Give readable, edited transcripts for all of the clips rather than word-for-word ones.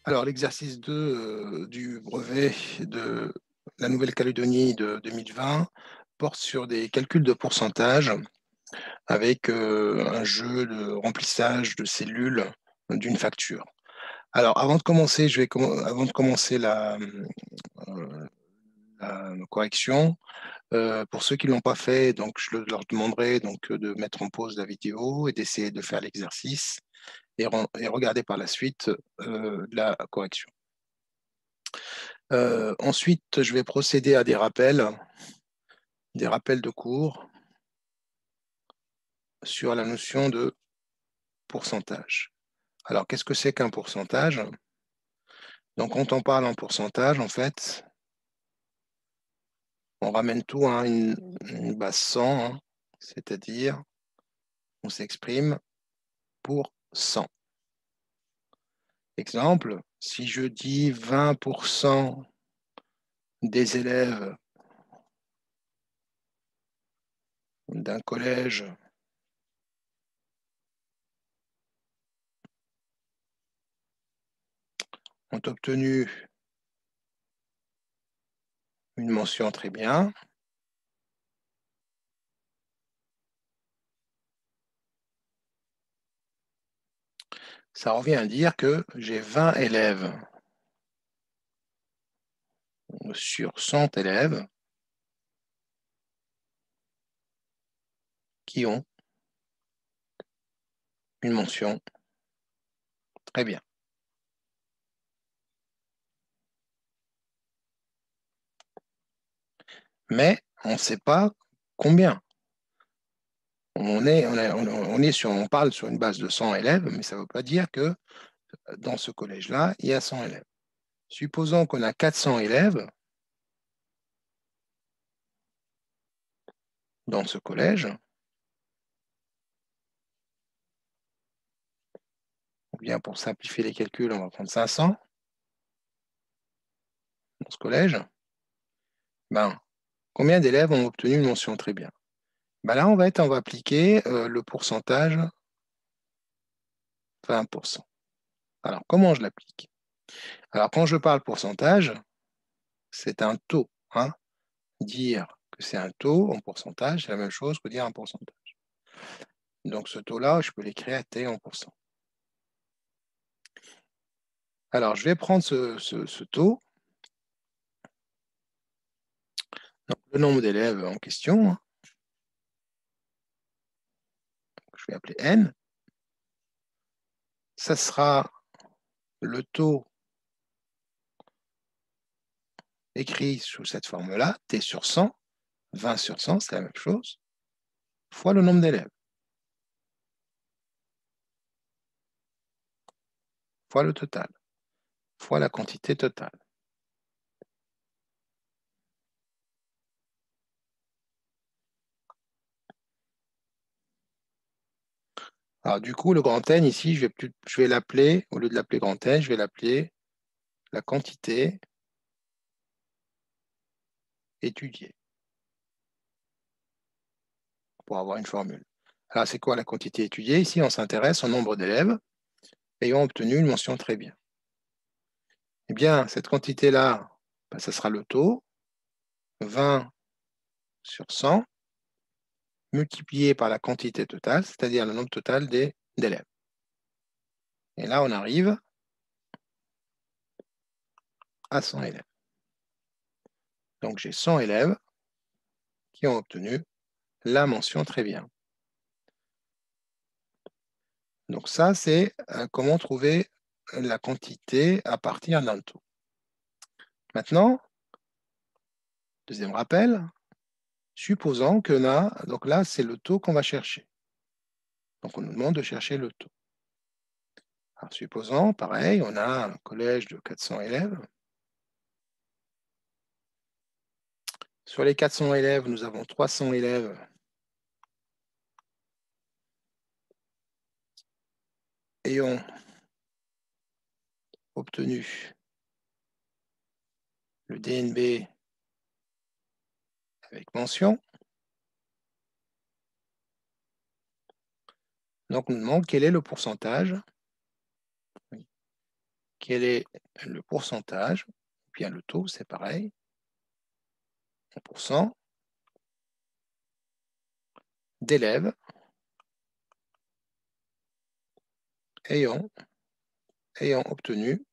Alors, l'exercice 2 du brevet de la Nouvelle-Calédonie de 2020 porte sur des calculs de pourcentage avec, un jeu de remplissage de cellules d'une facture. Alors, avant de commencer la correction, pour ceux qui ne l'ont pas fait, donc leur demanderai donc, de mettre en pause la vidéo et d'essayer de faire l'exercice et regarder par la suite, la correction. Ensuite, je vais procéder à des rappels de cours sur la notion de pourcentage. Alors, qu'est-ce que c'est qu'un pourcentage? Donc, quand on parle en pourcentage, en fait, on ramène tout à une base 100, hein, c'est-à-dire on s'exprime pour 100. Exemple, si je dis 20 des élèves d'un collège ont obtenu une mention très bien, ça revient à dire que j'ai 20 élèves sur 100 élèves qui ont une mention très bien. Mais on ne sait pas combien. On parle sur une base de 100 élèves, mais ça ne veut pas dire que dans ce collège-là, il y a 100 élèves. Supposons qu'on a 400 élèves dans ce collège, ou bien pour simplifier les calculs, on va prendre 500 dans ce collège. Ben, combien d'élèves ont obtenu une mention très bien? Ben là, on va appliquer le pourcentage 20%. Alors, comment je l'applique? Alors, quand je parle pourcentage, c'est un taux, hein. Dire que c'est un taux en pourcentage, c'est la même chose que dire un pourcentage. Donc ce taux-là, je peux l'écrire à T en pourcent. Alors, je vais prendre ce taux, donc le nombre d'élèves en question, hein, je vais appeler N. Ça sera le taux écrit sous cette forme-là, T sur 100, 20 sur 100, c'est la même chose, fois le nombre d'élèves, fois le total, fois la quantité totale. Alors du coup, le grand N ici, je vais l'appeler, au lieu de l'appeler grand N, je vais l'appeler la quantité étudiée, pour avoir une formule. Alors c'est quoi la quantité étudiée? Ici, on s'intéresse au nombre d'élèves ayant obtenu une mention très bien. Eh bien, cette quantité-là, ben, ça sera le taux, 20 sur 100, multiplié par la quantité totale, c'est-à-dire le nombre total d'élèves. Et là, on arrive à 100 élèves. Donc, j'ai 100 élèves qui ont obtenu la mention très bien. Donc ça, c'est comment trouver la quantité à partir d'un taux. Maintenant, deuxième rappel, supposons qu'on a, donc là, c'est le taux qu'on va chercher. Donc, on nous demande de chercher le taux. Alors, supposons, pareil, on a un collège de 400 élèves. Sur les 400 élèves, nous avons 300 élèves ayant obtenu le DNB avec mention. Donc, on nous demande quel est le pourcentage quel est le pourcentage, ou bien le taux, c'est pareil, en pourcent, d'élèves ayant obtenu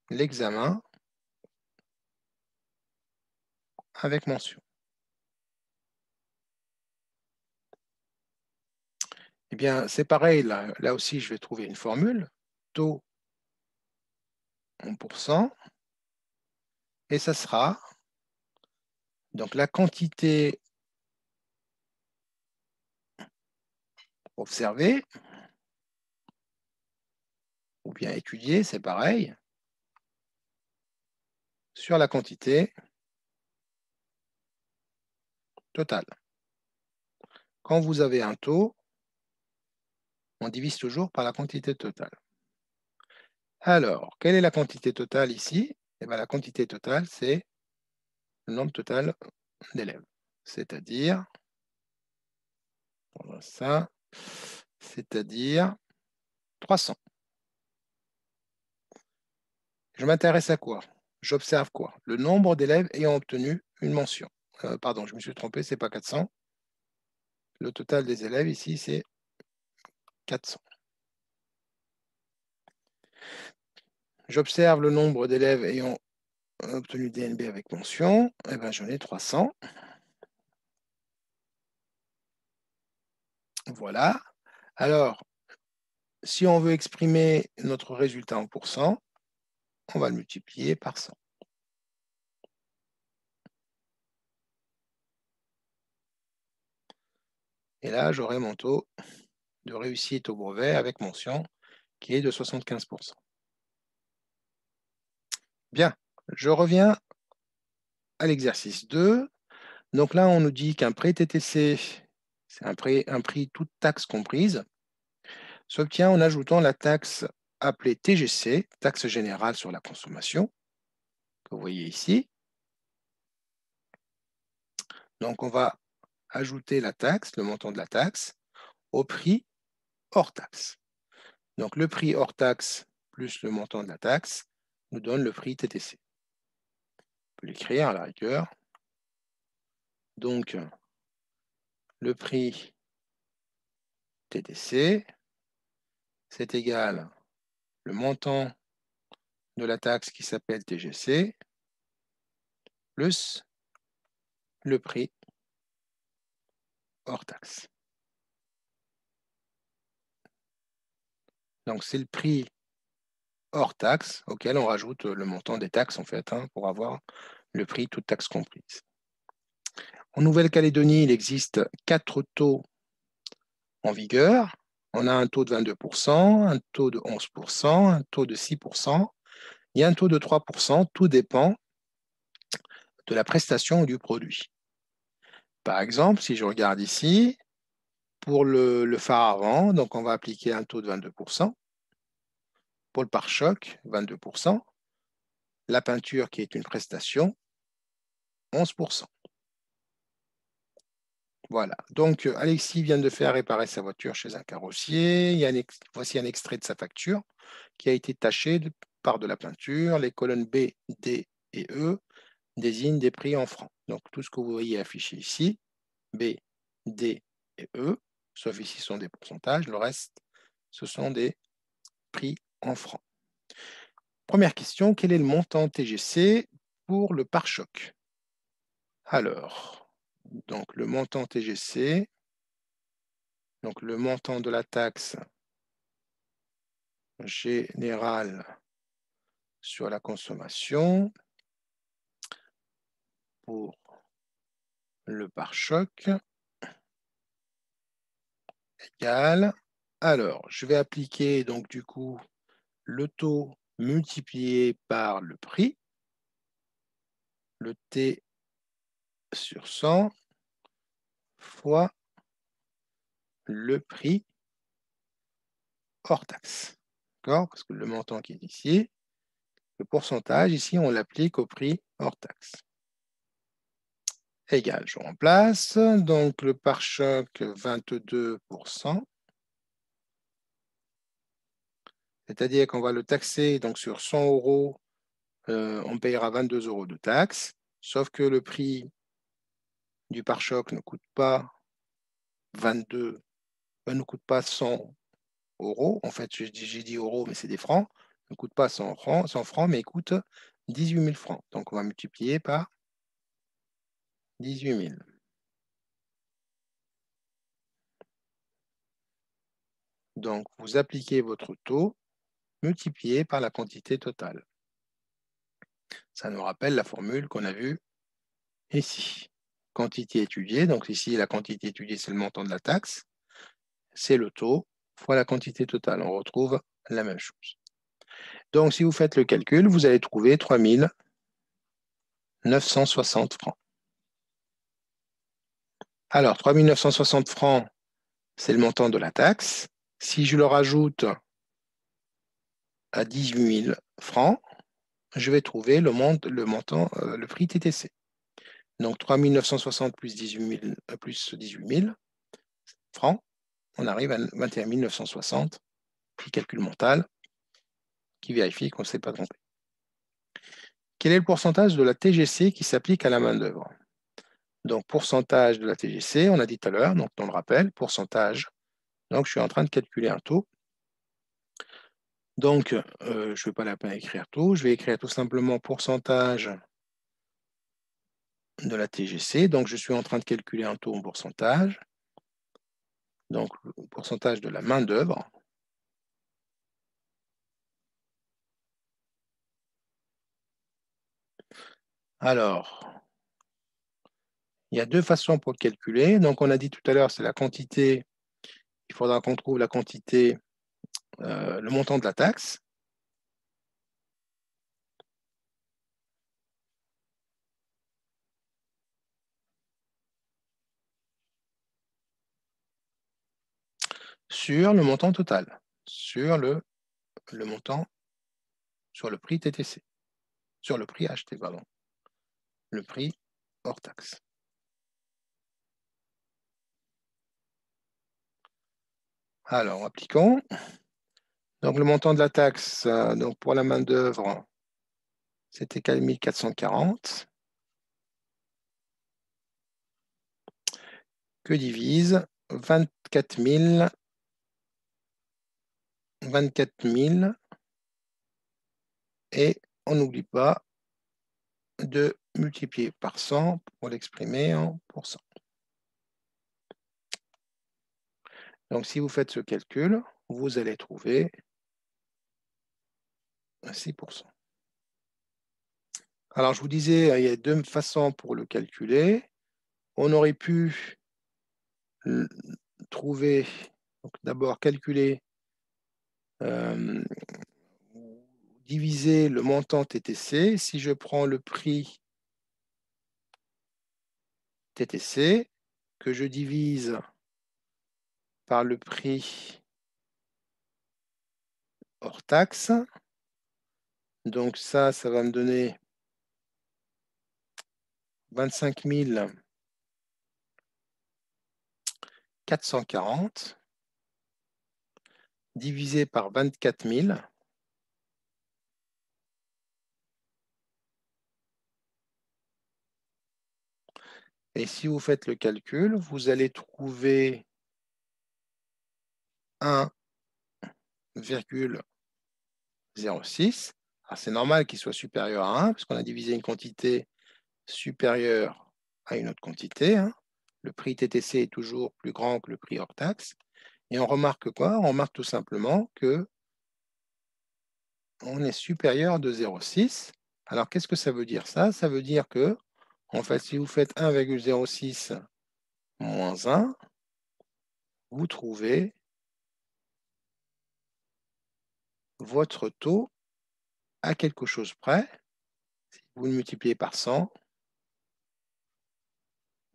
l'examen avec mention. Eh bien, c'est pareil, là aussi, je vais trouver une formule, taux en pourcent, et ça sera donc la quantité observée, ou bien étudiée, c'est pareil, sur la quantité totale. Quand vous avez un taux, on divise toujours par la quantité totale. Alors, quelle est la quantité totale ici? Eh bien, la quantité totale, c'est le nombre total d'élèves. C'est-à-dire, on a ça, c'est-à-dire 300. Je m'intéresse à quoi? J'observe quoi? Le nombre d'élèves ayant obtenu une mention. Pardon, je me suis trompé, c'est pas 400. Le total des élèves ici, c'est 400. J'observe le nombre d'élèves ayant obtenu DNB avec mention. Eh bien, j'en ai 300. Voilà. Alors, si on veut exprimer notre résultat en pourcent, on va le multiplier par 100. Et là, j'aurai mon taux de réussite au brevet avec mention qui est de 75%. Bien, je reviens à l'exercice 2. Donc là, on nous dit qu'un prêt TTC, c'est un prix toute taxe comprise, s'obtient en ajoutant la taxe appelée TGC, taxe générale sur la consommation, que vous voyez ici. Donc on va ajouter la taxe, le montant de la taxe, au prix hors taxe. Donc le prix hors taxe plus le montant de la taxe nous donne le prix TTC. On peut l'écrire à la rigueur. Donc le prix TTC, c'est égal le montant de la taxe qui s'appelle TGC plus le prix hors taxe. Donc c'est le prix hors taxe auquel on rajoute le montant des taxes en fait, pour avoir le prix toute taxe comprise. En Nouvelle-Calédonie, il existe 4 taux en vigueur. On a un taux de 22%, un taux de 11%, un taux de 6% et un taux de 3%. Tout dépend de la prestation ou du produit. Par exemple, si je regarde ici, pour le phare avant, donc on va appliquer un taux de 22%. Pour le pare-choc, 22%. La peinture, qui est une prestation, 11%. Voilà. Donc, Alexis vient de faire réparer sa voiture chez un carrossier. Voici un extrait de sa facture qui a été taché par de la peinture. Les colonnes B, D et E désignent des prix en francs. Donc, tout ce que vous voyez affiché ici, B, D et E, sauf ici, sont des pourcentages. Le reste, ce sont des prix en francs. Première question, quel est le montant TGC pour le pare-choc? Alors, donc le montant TGC, donc le montant de la taxe générale sur la consommation pour le pare-choc égale. Alors, je vais appliquer donc du coup le taux multiplié par le prix, le T sur 100 fois le prix hors taxe. D'accord? Parce que le montant qui est ici, le pourcentage, ici, on l'applique au prix hors taxe. Égal, je remplace. Donc, le pare-choc, 22%. C'est-à-dire qu'on va le taxer donc sur 100 euros, on payera 22 € de taxes, sauf que le prix du pare-choc ne coûte pas 22, ne coûte pas 100 euros. En fait, j'ai dit euros, mais c'est des francs. Ne coûte pas 100 francs, mais coûte 18 000 francs. Donc, on va multiplier par 18 000. Donc, vous appliquez votre taux multiplié par la quantité totale. Ça nous rappelle la formule qu'on a vue ici. Quantité étudiée, donc ici, la quantité étudiée, c'est le montant de la taxe. C'est le taux fois la quantité totale. On retrouve la même chose. Donc, si vous faites le calcul, vous allez trouver 3 960 francs. Alors, 3 960 francs, c'est le montant de la taxe. Si je le rajoute à 18 000 francs, je vais trouver le montant, le prix TTC. Donc, 3 960 plus 18 000 francs, on arrive à 21 960, puis calcul mental, qui vérifie qu'on ne s'est pas trompé. Quel est le pourcentage de la TGC qui s'applique à la main-d'œuvre? Donc, pourcentage de la TGC, on a dit tout à l'heure, donc on le rappelle, pourcentage. Donc, je suis en train de calculer un taux. Donc, je ne vais pas la peine écrire tout. Je vais écrire tout simplement pourcentage de la TGC. Donc, je suis en train de calculer un taux en pourcentage. Donc, le pourcentage de la main-d'œuvre. Alors, il y a deux façons pour le calculer. Donc, on a dit tout à l'heure, c'est la quantité. Il faudra qu'on trouve la quantité, le montant de la taxe. Sur le montant total, sur le montant, sur le prix TTC, sur le prix acheté, pardon, le prix hors taxe. Alors, appliquons. Donc, le montant de la taxe, donc pour la main-d'œuvre, c'était 4 440, que divise 24 000, et on n'oublie pas de multiplier par 100 pour l'exprimer en pourcent. Donc, si vous faites ce calcul, vous allez trouver 6%. Alors, je vous disais, il y a deux façons pour le calculer. On aurait pu trouver, d'abord calculer, diviser le montant TTC. Si je prends le prix TTC, que je divise par le prix hors taxe, donc ça va me donner 25 440 divisé par 24 000. Et si vous faites le calcul, vous allez trouver 1,06. C'est normal qu'il soit supérieur à 1, parce qu'on a divisé une quantité supérieure à une autre quantité. Le prix TTC est toujours plus grand que le prix hors taxe. Et on remarque quoi? On remarque tout simplement que on est supérieur de 0,6. Alors, qu'est-ce que ça veut dire ça? Ça veut dire que, en fait, si vous faites 1,06 moins 1, vous trouvez votre taux à quelque chose près. Si vous le multipliez par 100,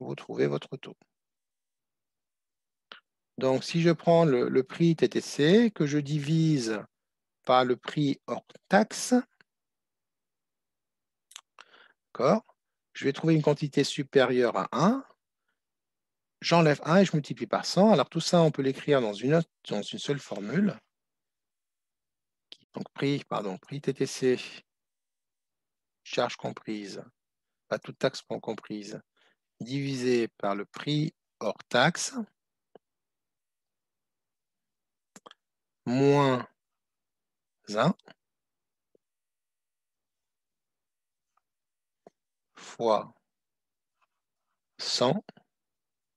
vous trouvez votre taux. Donc, si je prends le prix TTC, que je divise par le prix hors taxe, d'accord, je vais trouver une quantité supérieure à 1. J'enlève 1 et je multiplie par 100. Alors, tout ça, on peut l'écrire dans une seule formule. Donc prix TTC, charge comprise, pas toute taxe comprise, divisé par le prix hors taxe, moins 1 fois 100,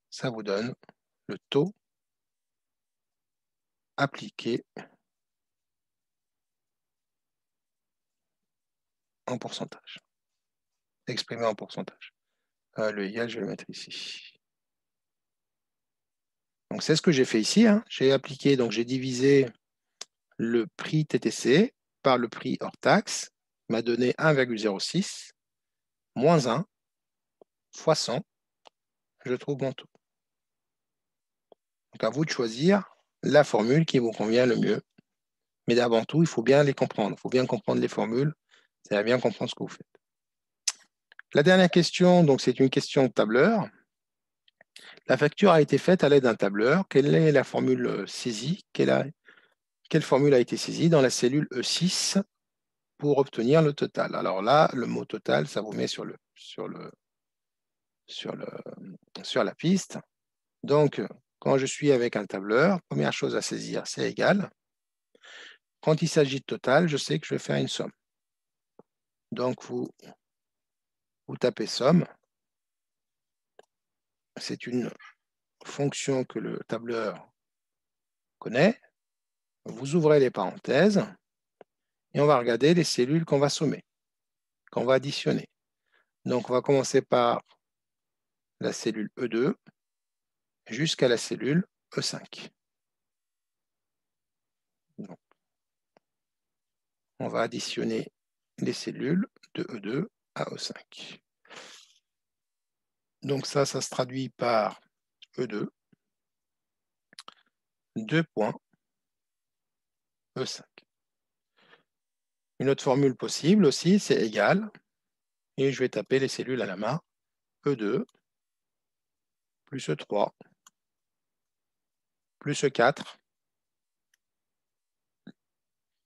ça vous donne le taux appliqué en pourcentage, exprimé en pourcentage. Le égal, je vais le mettre ici. Donc c'est ce que j'ai fait ici, hein. J'ai appliqué, donc j'ai divisé le prix TTC par le prix hors taxe, m'a donné 1,06 moins 1 fois 100, je trouve mon taux. Donc à vous de choisir la formule qui vous convient le mieux. Mais avant tout, il faut bien les comprendre. Il faut bien comprendre les formules, c'est à bien comprendre ce que vous faites. La dernière question, donc c'est une question de tableur. La facture a été faite à l'aide d'un tableur. Quelle est la formule saisie? Quelle formule a été saisie dans la cellule E6 pour obtenir le total? Alors là, le mot total, ça vous met sur la piste. Donc, quand je suis avec un tableur, première chose à saisir, c'est égal. Quand il s'agit de total, je sais que je vais faire une somme. Donc, vous tapez somme. C'est une fonction que le tableur connaît. Vous ouvrez les parenthèses et on va regarder les cellules qu'on va sommer, qu'on va additionner. Donc, on va commencer par la cellule E2 jusqu'à la cellule E5. Donc, on va additionner les cellules de E2 à E5. Donc ça se traduit par E2, 2 points, E5. Une autre formule possible aussi, c'est égal, et je vais taper les cellules à la main, E2, plus E3, plus E4,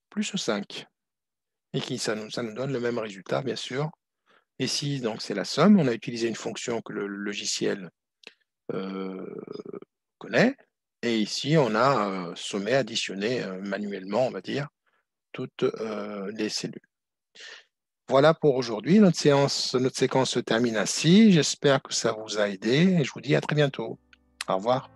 plus E5. Et qui, ça nous donne le même résultat, bien sûr. Ici, donc, c'est la somme. On a utilisé une fonction que le logiciel connaît. Et ici, on a sommé, additionné manuellement, on va dire, toutes les cellules. Voilà pour aujourd'hui. Notre séquence se termine ainsi. J'espère que ça vous a aidé et je vous dis à très bientôt. Au revoir.